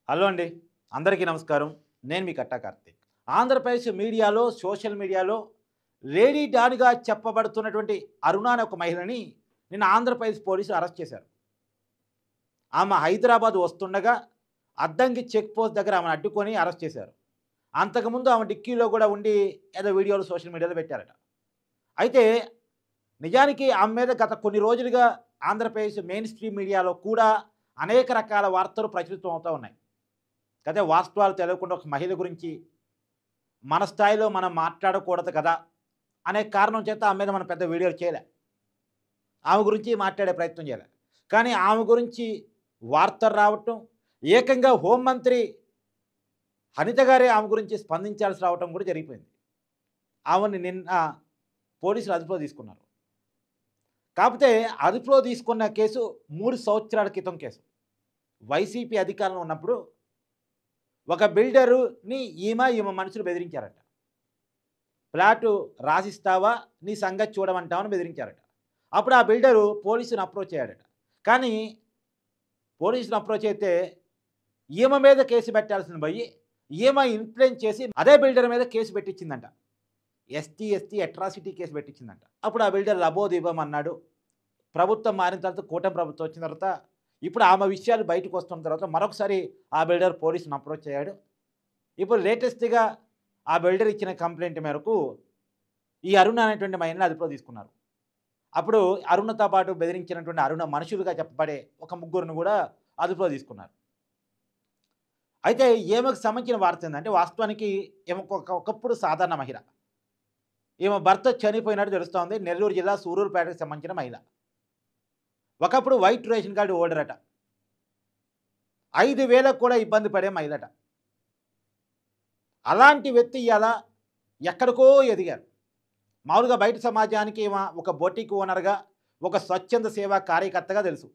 Hello అండి. అందరికీ నమస్కారం. నేను మీ కట్టా కార్తీక్. ఆంధ్రప్రదేశ్ మీడియాలో, సోషల్ మీడియాలో లేడీ డాన్‌గా చెప్పబడుతున్నటువంటి అరుణ అనే ఒక మహిళని నిన్న ఆంధ్రప్రదేశ్ పోలీసులు అరెస్ట్ చేశారు. ఆమె హైదరాబాద్ వస్తుండగా అద్దంకి చెక్ పోస్ట్ దగ్గర ఆమెను అడ్డుకొని అరెస్ట్ చేశారు. అంతకుముందు ఆమె డిక్కీలో కూడా ఉండి ఏదో వీడియోలు సోషల్ మీడియాలో పెట్టారట. అయితే నిజానికి ఆమె మీద గత కొన్ని రోజులుగా ఆంధ్రప్రదేశ్ మెయిన్ స్ట్రీమ్ మీడియాలో కూడా అనేక రకాల వార్తలు ప్రచురితం అవుతా ఉన్నాయి. అయితే వాస్తవాలు తెలియకుండా ఒక మహిళ గురించి మన స్థాయిలో మనం మాట్లాడకూడదు కదా అనే కారణం చేత ఆమె మీద మనం పెద్ద వీడియోలు చేయలే. ఆమె గురించి మాట్లాడే ప్రయత్నం చేయలే. కానీ ఆమె గురించి వార్తలు రావటం, ఏకంగా హోంమంత్రి అనిత గారే ఆమె గురించి స్పందించాల్సి రావటం కూడా జరిగిపోయింది. ఆమెని నిన్న పోలీసులు అదుపులో తీసుకున్నారు. కాకపోతే అదుపులో తీసుకున్న కేసు 3 సంవత్సరాల క్రితం కేసు. వైసీపీ అధికారంలో ఉన్నప్పుడు ఒక బిల్డరుని ఈమె మనుషులు బెదిరించారట. ఫ్లాటు రాసిస్తావా? నీ సంగతి చూడమంటావా అని బెదిరించారట. అప్పుడు ఆ బిల్డరు పోలీసుని అప్రోచ్ అయ్యాడట. కానీ పోలీసుని అప్రోచ్ అయితే ఈమె మీద కేసు పెట్టాల్సిన పోయి ఈమె ఇన్ఫ్లుయెన్స్ చేసి అదే బిల్డర్ మీద కేసు పెట్టించిందంట. ఎస్టీ అట్రాసిటీ కేసు పెట్టించిందంట. అప్పుడు ఆ బిల్డర్ లబోదిబం అన్నాడు. ప్రభుత్వం మారిన తర్వాత కూటమి ప్రభుత్వం వచ్చిన తర్వాత ఇప్పుడు ఆమె విషయాలు బయటకు వస్తున్న తర్వాత మరొకసారి ఆ బిల్డర్ పోలీసుని అప్రోచ్ అయ్యాడు. ఇప్పుడు లేటెస్ట్‌గా ఆ బిల్డర్ ఇచ్చిన కంప్లెయింట్ మేరకు ఈ అరుణ అనేటువంటి మహిళని అదుపులో తీసుకున్నారు. అప్పుడు అరుణతో పాటు బెదిరించినటువంటి అరుణ మనుషులుగా చెప్పబడే ఒక ముగ్గురిని కూడా అదుపులో తీసుకున్నారు. అయితే ఈమెకు సంబంధించిన వార్త ఏందంటే వాస్తవానికి ఈమె ఒకప్పుడు సాధారణ మహిళ. ఈమె భర్త చనిపోయినట్టు తెలుస్తోంది. నెల్లూరు జిల్లా సూరూరుపేటకు సంబంధించిన మహిళ. ఒకప్పుడు వైట్ రేషన్ కార్డు హోల్డర్ అట. 5,000 కూడా ఇబ్బంది పడే మహిళట. అలాంటి వ్యక్తి ఇవాళ ఎక్కడికో ఎదిగారు. మామూలుగా బయట సమాజానికి ఈమె ఒక బొటిక్ ఓనర్‌గా, ఒక స్వచ్ఛంద సేవా కార్యకర్తగా తెలుసు.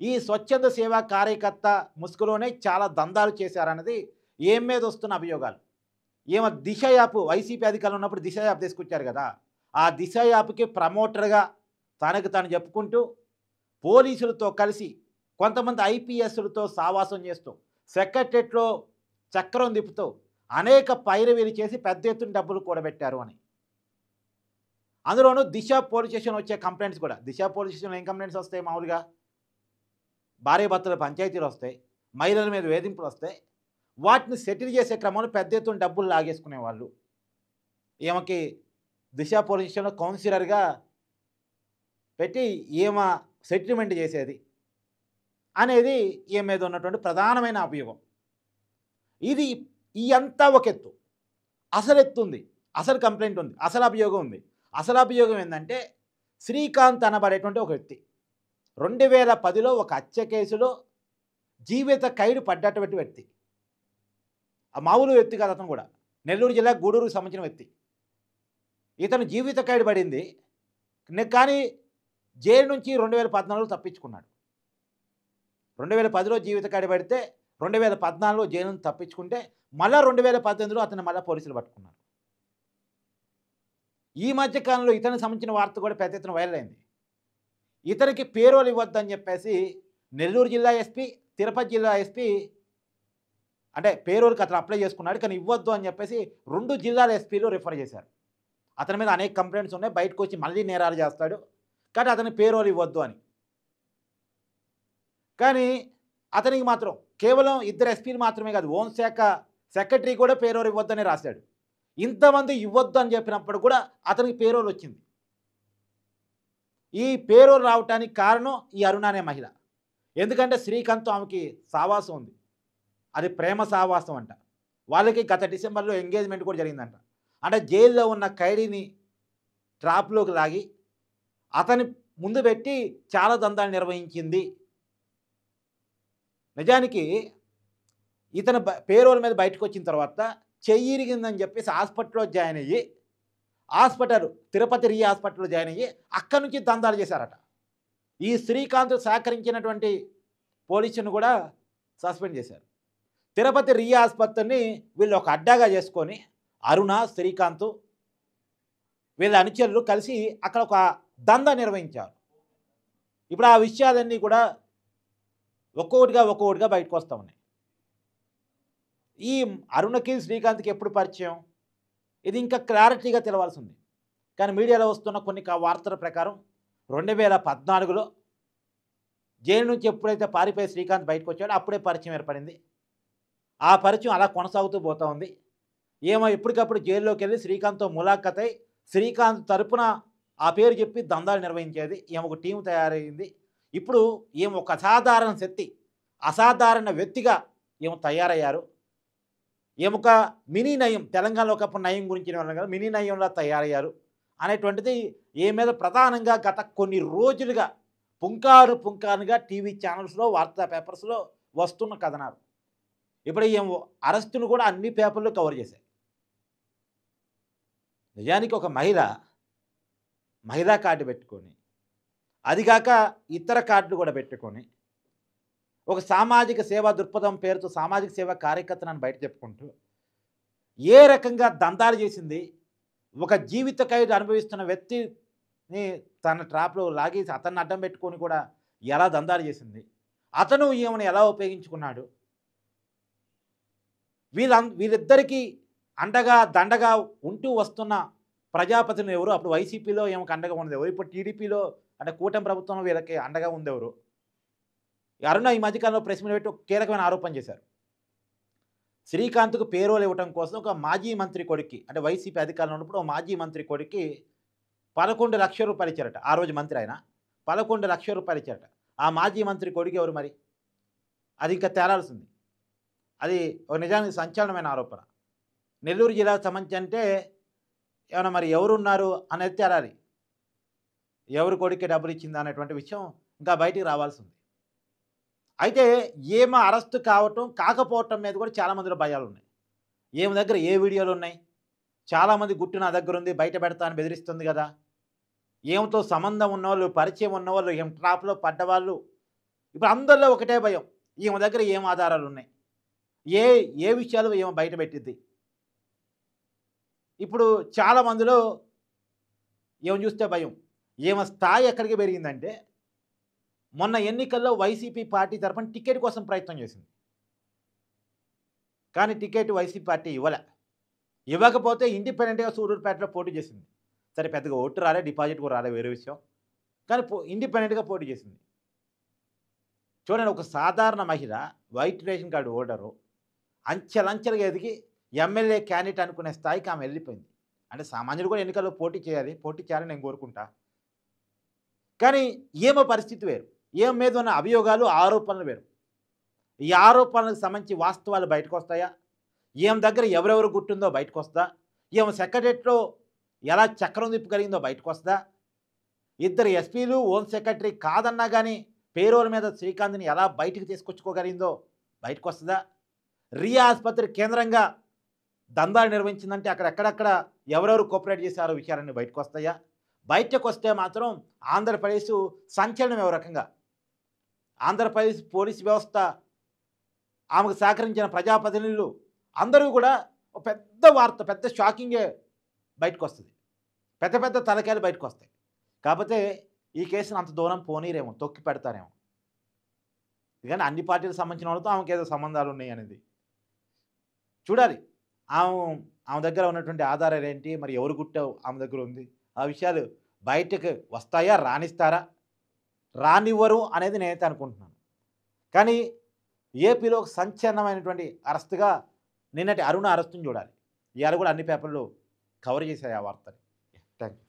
ఈ స్వచ్ఛంద సేవా కార్యకర్త ముసుగులోనే చాలా దందాలు చేశారన్నది ఈమె మీద వస్తున్న అభియోగాలు. ఈమె దిశ యాప్ వైసీపీ అధికారంలో ఉన్నప్పుడు దిశ యాప్ తీసుకొచ్చారు కదా! ఆ దిశ యాప్‌కి ప్రమోటర్‌గా తనకు తాను చెప్పుకుంటూ పోలీసులతో కలిసి కొంతమంది ఐపీఎస్‌లతో సావాసం చేస్తూ సెక్రటరేట్‌లో చక్రం తిప్పుతూ అనేక పైరవీలు చేసి పెద్ద ఎత్తున డబ్బులు కూడబెట్టారు అని. అందులోనూ దిశ పోలీస్ స్టేషన్‌లో వచ్చే కంప్లెయింట్స్ కూడా దిశ పోలీస్ స్టేషన్‌లో ఏం కంప్లెయింట్స్ వస్తాయి మామూలుగా? భార్యాభర్తల పంచాయతీలు వస్తాయి. మహిళల మీద వేధింపులు వస్తాయి. వాటిని సెటిల్ చేసే క్రమంలో పెద్ద ఎత్తున డబ్బులు లాగేసుకునేవాళ్ళు. ఈమెకి దిశ పోలీస్ స్టేషన్‌లో కౌన్సిలర్‌గా పెట్టి ఈమె సెటిల్మెంట్ చేసేది అనేది ఈమె మీద ఉన్నటువంటి ప్రధానమైన అభియోగం. ఇది ఇయంతా ఒక ఎత్తు. అసలు ఎత్తు ఉంది. అసలు కంప్లెయింట్ ఉంది. అసలు అభియోగం ఉంది. అసలు అభియోగం ఏందంటే శ్రీకాంత్ అనబడేటువంటి ఒక వ్యక్తి 2010లో ఒక హత్య కేసులో జీవిత ఖైదు పడ్డటువంటి వ్యక్తి. ఆ మామూలు వ్యక్తి కాదు అతను కూడా. నెల్లూరు జిల్లా గూడూరుకు సంబంధించిన వ్యక్తి. ఇతను జీవిత ఖైదు పడింది. కానీ జైలు నుంచి 2014లో తప్పించుకున్నాడు. 2010లో జీవిత ఖైదు పడితే 2014లో జైలు నుంచి తప్పించుకుంటే మళ్ళా 2018లో అతన్ని మళ్ళా పోలీసులు పట్టుకున్నారు. ఈ మధ్య కాలంలో ఇతనికి సంబంధించిన వార్త కూడా పెద్ద ఎత్తున వైరల్ అయింది. ఇతనికి పేరోల్ ఇవ్వద్దని చెప్పేసి నెల్లూరు జిల్లా ఎస్పీ, తిరుపతి జిల్లా ఎస్పీ అంటే పేరోల్‌కి అతను అప్లై చేసుకున్నాడు. కానీ ఇవ్వద్దు అని చెప్పేసి 2 జిల్లాల ఎస్పీలు రిఫర్ చేశారు. అతని మీద అనేక కంప్లెయింట్స్ ఉన్నాయి. బయటకు వచ్చి మళ్ళీ నేరాలు చేస్తాడు. కానీ అతనికి పేరోల్ ఇవ్వద్దు అని. కానీ అతనికి మాత్రం కేవలం 2 ఎస్పీలు మాత్రమే కాదు హోంశాఖ సెక్రటరీ కూడా పేరోల్ ఇవ్వద్దని రాశాడు. ఇంతమంది ఇవ్వద్దు అని చెప్పినప్పుడు కూడా అతనికి పేరోల్ వచ్చింది. ఈ పేరోల్ రావటానికి కారణం ఈ అరుణ అనే మహిళ. ఎందుకంటే శ్రీకాంత్‌తో ఆమెకి సావాసం ఉంది. అది ప్రేమ సావాసం అంట. వాళ్ళకి గత డిసెంబర్‌లో ఎంగేజ్‌మెంట్ కూడా జరిగిందంట. అంటే జైల్లో ఉన్న ఖైదీని ట్రాప్‌లోకి లాగి అతని ముందు పెట్టి చాలా దందాలు నిర్వహించింది. నిజానికి ఇతను పేరోల్ మీద బయటకొచ్చిన తర్వాత చెయ్యి ఇరిగిందని చెప్పేసి హాస్పిటల్‌లో జాయిన్ అయ్యి తిరుపతి రియా హాస్పిటల్‌లో జాయిన్ అయ్యి అక్కడి నుంచి దందాలు చేశారట. ఈ శ్రీకాంత్ సహకరించినటువంటి పోలీసుని కూడా సస్పెండ్ చేశారు. తిరుపతి రియా ఆసుపత్రిని వీళ్ళు ఒక అడ్డాగా చేసుకొని అరుణ, శ్రీకాంత్ వీళ్ళ అనుచరులు కలిసి అక్కడ ఒక దందా నిర్వహించారు. ఇప్పుడు ఆ విషయాలన్నీ కూడా ఒక్కొక్కటిగా బయటకు వస్తూ ఉన్నాయి. ఈ అరుణకి, శ్రీకాంత్‌కి ఎప్పుడు పరిచయం? ఇది ఇంకా క్లారిటీగా తెలవాల్సి ఉంది. కానీ మీడియాలో వస్తున్న కొన్ని వార్తల ప్రకారం 2014లో జైలు నుంచి ఎప్పుడైతే పారిపోయి శ్రీకాంత్ బయటకొచ్చాడో అప్పుడే పరిచయం ఏర్పడింది. ఆ పరిచయం అలా కొనసాగుతూ పోతా ఉంది. ఏమో ఎప్పటికప్పుడు జైల్లోకెళ్ళి శ్రీకాంత్‌తో ములాఖతై శ్రీకాంత్ తరపున ఆ పేరు చెప్పి దందాలు నిర్వహించేది. ఈమె ఒక టీమ్ తయారయింది. ఇప్పుడు ఈమె ఒక అసాధారణ శక్తి, అసాధారణ వ్యక్తిగా ఈమె తయారయ్యారు. ఈమె ఒక మినీ నయం, తెలంగాణలో ఒకప్పుడు నయం గురించి విన్నాం కదా, మినీ నయంలా తయారయ్యారు అనేటువంటిది ఈమె మీద ప్రధానంగా గత కొన్ని రోజులుగా పుంకానుగా టీవీ ఛానల్స్‌లో, వార్తా పేపర్స్‌లో వస్తున్న కథనాలు. ఇప్పుడు ఈమె అరెస్ట్‌ను కూడా అన్ని పేపర్‌లు కవర్ చేశాయి. నిజానికి ఒక మహిళా కార్డు పెట్టుకొని, అదిగాక ఇతర కార్డులు కూడా పెట్టుకొని, ఒక సామాజిక సేవా దృక్పథం పేరుతో సామాజిక సేవా కార్యకర్తనని బయట చెప్పుకుంటూ, ఏ రకంగా దందాలు చేసింది, ఒక జీవిత ఖైదు అనుభవిస్తున్న వ్యక్తిని తన ట్రాప్‌లో లాగేసి అతన్ని అడ్డం పెట్టుకొని కూడా ఎలా దందాలు చేసింది, అతను ఈమెను ఎలా ఉపయోగించుకున్నాడు, వీళ్ళిద్దరికీ అండగా, దండగా ఉంటూ వస్తున్న ప్రజాప్రతినిధులు ఎవరు? అప్పుడు వైసీపీలో ఈమెకు అండగా ఉన్నది ఎవరు? ఇప్పుడు టీడీపీలో అంటే కూటమి ప్రభుత్వంలో వీళ్ళకి అండగా ఉందెవరు? అరుణ ఈ మధ్యకాలంలో ప్రెస్ మీట్ పెట్టి ఒక కీలకమైన ఆరోపణ చేశారు. శ్రీకాంత్‌కు పేరోల్ ఇవ్వటం కోసం ఒక మాజీ మంత్రి కొడుక్కి, అంటే వైసీపీ అధికారంలో ఉన్నప్పుడు ఒక మాజీ మంత్రి కొడుక్కి 11,00,000 రూపాయలు ఇచ్చారట. ఆ రోజు మంత్రి ఆయన. 11,00,000 రూపాయలు ఇచ్చారట. ఆ మాజీ మంత్రి కొడుకు ఎవరు మరి? అది ఇంకా తేలాల్సింది. అది ఒక నిజానికి సంచలనమైన ఆరోపణ. నెల్లూరు జిల్లాకు సంబంధించి అంటే ఏమన్నా మరి ఎవరున్నారు అనేది తేలాలి. ఎవరు కొడుక్కి డబ్బులు ఇచ్చిందా అనేటువంటి విషయం ఇంకా బయటికి రావాల్సింది. అయితే ఈమె అరెస్ట్ కాకపోవటం మీద కూడా చాలామందిలో భయాలున్నాయి. ఈమె దగ్గర ఏ వీడియోలున్నాయి? చాలామంది గుట్టు నా దగ్గరుంది, బయట పెడతా అని బెదిరిస్తుంది కదా! ఈమెతో సంబంధం ఉన్నవాళ్ళు, పరిచయం ఉన్నవాళ్ళు, ఈమె ట్రాప్‌లో పడ్డవాళ్ళు, ఇప్పుడు అందరిలో ఒకటే భయం. ఈమె దగ్గర ఏం ఆధారాలున్నాయి? ఏ ఏ విషయాలు ఈమె బయట పెట్టిద్ది? ఇప్పుడు చాలామందిలో ఈమెను చూస్తే భయం. ఈమె స్థాయి ఎక్కడికి పెరిగిందంటే, మొన్న ఎన్నికల్లో వైసీపీ పార్టీ తరపున టికెట్ కోసం ప్రయత్నం చేసింది. కానీ టికెట్ వైసీపీ పార్టీ ఇవ్వలే. ఇవ్వకపోతే ఇండిపెండెంట్‌గా సూళ్ళూరుపేటలో పోటీ చేసింది. సరే పెద్దగా ఓట్లు రాలే, డిపాజిట్ కూడా రాలే, వేరే విషయం. కానీ ఇండిపెండెంట్‌గా పోటీ చేసింది. చూడండి, ఒక సాధారణ మహిళ, వైట్ రేషన్ కార్డు హోల్డరు, అంచెలంచెలుగా ఎదిగి ఎమ్మెల్యే క్యాండిడేట్ అనుకునే స్థాయికి ఆమె వెళ్ళిపోయింది. అంటే సామాన్యులు కూడా ఎన్నికల్లో పోటీ చేయాలని నేను కోరుకుంటా. కానీ ఈమె పరిస్థితి వేరు. ఈమె మీద ఉన్న అభియోగాలు, ఆరోపణలు వేరు. ఈ ఆరోపణలకు సంబంధించి వాస్తవాలు బయటకొస్తాయా? ఈమె దగ్గర ఎవరెవరు గుట్టుందో బయటకొస్తా? ఈమె సెక్రటరియట్‌లో ఎలా చక్రం తిప్పగలిగిందో బయటకొస్తా? ఇద్దరు ఎస్పీలు, హోమ్ సెక్రటరీ కాదన్నా గానీ పేరోల్ మీద శ్రీకాంత్‌ని ఎలా బయటికి తీసుకొచ్చుకోగలిగిందో బయటకొస్తదా? రియా ఆసుపత్రి కేంద్రంగా దందాలు నిర్వహించిందంటే అక్కడెక్కడెక్కడ ఎవరెవరు కోఆపరేట్ చేశారో విషయాలన్నీ బయటకొస్తాయా? బయటకొస్తే మాత్రం ఆంధ్రప్రదేశ్ సంచలనం ఓ రకంగా. ఆంధ్రప్రదేశ్ పోలీస్ వ్యవస్థ, ఆమెకు సహకరించిన ప్రజాప్రతినిధులు అందరూ కూడా ఒక పెద్ద వార్త, పెద్ద షాకింగే బయటకొస్తది. పెద్ద పెద్ద తలకాయలు బయటకొస్తాయి. కాకపోతే ఈ కేసుని అంత దూరం పోనీరేమో, తొక్కి పెడతారేమో. కానీ అన్ని పార్టీలకు సంబంధించిన వాళ్ళతో ఆమెకేదో సంబంధాలు ఉన్నాయి అనేది చూడాలి. ఆమె దగ్గర ఉన్నటువంటి ఆధారాలు ఏంటి, మరి ఎవరు గుట్టావు ఆమె దగ్గర ఉంది, ఆ విషయాలు బయటకు వస్తాయా, రానిస్తారా, రానివ్వరు అనేది నేనైతే అనుకుంటున్నాను. కానీ ఏపీలో ఒక సంచలనమైనటువంటి అరెస్ట్‌గా నిన్నటి అరుణ అరెస్ట్‌ని చూడాలి. ఇవాళ కూడా అన్ని పేపర్లు కవర్ చేశాయి ఆ వార్తని. Thank you.